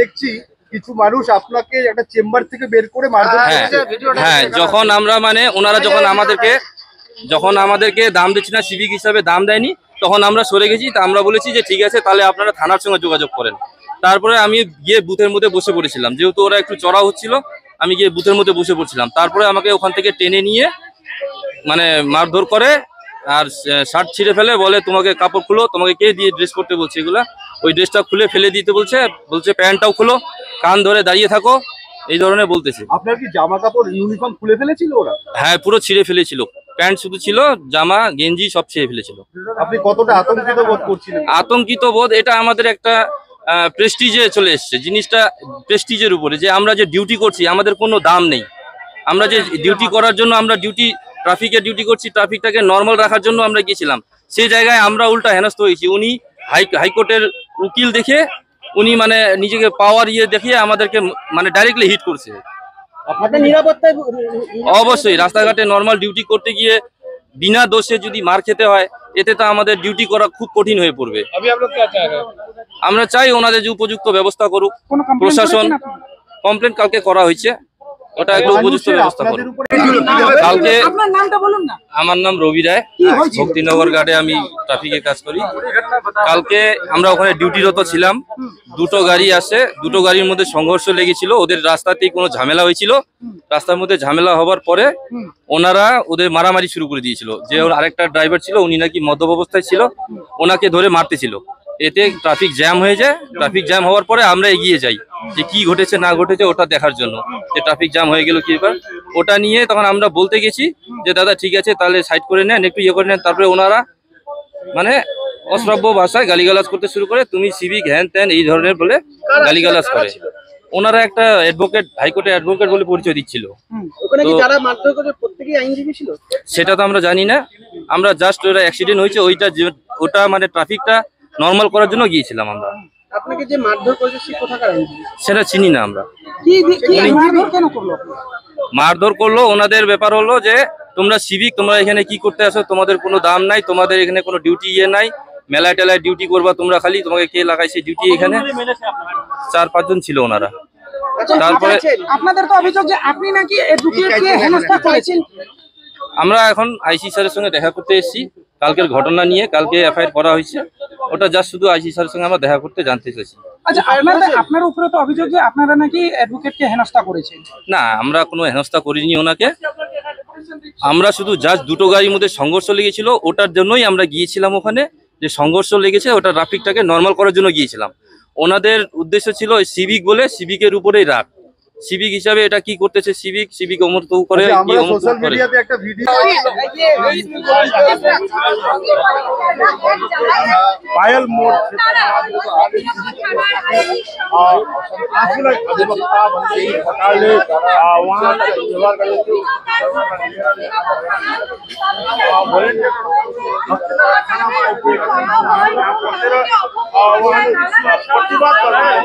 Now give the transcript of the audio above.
দেখছি কিছু মানুষ আপনাকে একটা চেম্বার থেকে বের করে মারধর করছে। হ্যাঁ, যখন আমরা মানে ওনারা যখন আমাদেরকে দাম দিচ্ছি না, সিভিক হিসাবে দাম দেয়নি, তখন আমরা সরে গেছি। তা আমরা বলেছি যে ঠিক আছে, তাহলে আপনারা থানার সঙ্গে যোগাযোগ করেন। তারপরে আমি গিয়ে বুথের মধ্যে বসে পড়েছিলাম, যেহেতু ওরা একটু চড়া হচ্ছিল, আমি গিয়ে বুথের মধ্যে বসে পড়ছিলাম। তারপরে আমাকে ওখান থেকে টেনে নিয়ে মানে মারধর করে, আর শার্ট ছিঁড়ে ফেলে, বলে তোমাকে কাপড় খুলো, তোমাকে কে দিয়ে ড্রেস পরতে বলছে এগুলা, ওই ড্রেসটা খুলে ফেলে দিতে বলছে প্যান্টটাও খুলো, কান ধরে দাঁড়িয়ে থাকো, এই ধরনের বলতেছে। আপনার কি জামা কাপড় ইউনিফর্ম খুলে ফেলেছিল ওরা? হ্যাঁ, পুরো ছিঁড়ে ফেলেছিল, প্যান্ট শুধু ছিল, জামা গেঞ্জি সব ছিঁড়ে ফেলেছিল। আপনি কতটা আতঙ্কিত বোধ করছিলেন? আতঙ্কিত বোধ, এটা আমাদের একটা প্রেস্টিজে চলে এসছে, জিনিসটা প্রেস্টিজের উপরে, যে আমরা যে ডিউটি করছি আমাদের কোনো দাম নেই। আমরা যে ডিউটি করার জন্য আমরা ট্রাফিকের ডিউটি করছি, ট্রাফিকটাকে নর্মাল রাখার জন্য আমরা গিয়েছিলাম, সেই জায়গায় আমরা উল্টা হেনস্থ হয়েছি। উনি হাইকোর্টের উকিল দেখে উনি মানে নিজেকে পাওয়ার দেখিয়ে আমাদেরকে মানে ডাইরেক্টলি হিট করছে। আপনাদের নিরাপত্তায় অবশ্যই রাস্তাঘাটে নর্মাল ডিউটি করতে গিয়ে বিনা দোষে যদি মার খেতে হয়, এতে তো আমাদের ডিউটি করা খুব কঠিন হয়ে পড়বে। আমরা চাই ওনাদের যে উপযুক্ত ব্যবস্থা করুক প্রশাসন। কমপ্লেন কালকে করা হয়েছে, ওটা একটু উপযুক্ত ব্যবস্থা করুক। কালকে আমার নাম রবি রায়, ভক্তিনগর গার্ডে আমি ট্রাফিকে কাজ করি। কালকে আমরা ওখানে ডিউটিরত ছিলাম, দুটো গাড়ি আসে, দুটো গাড়ির মধ্যে সংঘর্ষ লেগেছিল। ওদের রাস্তাতেই কোনো ঝামেলা হয়েছিল, রাস্তার মধ্যে ঝামেলা হবার পরে ওনারা ওদের মারামারি শুরু করে দিয়েছিল। যে আরেকটা ড্রাইভার ছিল, উনি নাকি মদ্যপ অবস্থায় ছিল, ওনাকে ধরে মারতেছিল। এতে ট্রাফিক জ্যাম হয়ে যায়। ট্রাফিক জ্যাম হওয়ার পরে আমরা এগিয়ে যাই যে কি ঘটেছে না ঘটেছে ওটা দেখার জন্য, যে ট্রাফিক জ্যাম হয়ে গেল কি ব্যাপার। ওটা নিয়ে তখন আমরা বলতে গেছি যে দাদা ঠিক আছে, তাহলে সাইড করে নেন, একটু ইয়ে করে নেন। তারপরে ওনারা মানে অশ্রাব্য ভাষায় গালিগালাজ করতে শুরু করে, তুমি সিভিক হ্যান ত্যান এই ধরনের বলে গালিগালাজ করে। ওনারা একটা অ্যাডভোকেট, হাইকোর্টের অ্যাডভোকেট বলে পরিচয় দিচ্ছিল। সেটা তো আমরা জানি না, আমরা জাস্ট ওরা অ্যাক্সিডেন্ট হয়েছে ওটা মানে ট্রাফিকটা নর্মাল করার জন্য গিয়েছিলাম আমরা। আপনাকে যে মারধর করেছে সে কোথাকার আইনজীবী? সেটা চিনি না আমরা। কেন করলো? মারধর করলো, ওনাদের ব্যাপার হলো যে তোমরা সিভিক, তোমরা এখানে কি করতে আসো, তোমাদের কোনো দাম নাই, তোমাদের এখানে কোনো ডিউটি নাই, মেলায় টেলায় ডিউটি করবা তোমরা খালি, তোমাকে কে লাগাইছে ডিউটি এখানে। 4-5 জন ছিল ওনারা। তারপরে আপনাদের তো অভিযোগ যে আপনি নাকি এডভোকেটকে হেনস্থা করেছেন। আমরা এখন আইসি স্যারের সঙ্গে দেখা করতে এসেছি কালকের ঘটনা নিয়ে। কালকে এফআইআর করা হয়েছে, ওটা জাস্ট শুধু আইসি স্যারের সঙ্গে আমরা দেখা করতে জানতে চাইছি। আচ্ছা, আপনার উপরে তো অভিযোগ যে আপনারা নাকি অ্যাডভোকেটকে হেনস্থা করেছেন। না, আমরা কোনো হেনস্থা করিনি ওনাকে। আমরা শুধু জাস্ট দুটো গাড়ির মধ্যে সংঘর্ষ লেগেছিল, ওটার জন্যই আমরা গিয়েছিলাম ওখানে। যে সংঘর্ষ লেগেছে ওটা ট্রাফিকটাকে নর্মাল করার জন্য গিয়েছিলাম। ওনাদের উদ্দেশ্য ছিল সিভিক বলে, সিভিকের উপরেই রাগ। সিভিক হিসাবে এটা কি করতেছে, সিভিক অমর তো করে কি অমর করে। একটা ভিডিও पायल मोड़ अधिवक्ता बनते ही घोटाले वहाँ प्रतिवाद कर रहे हैं।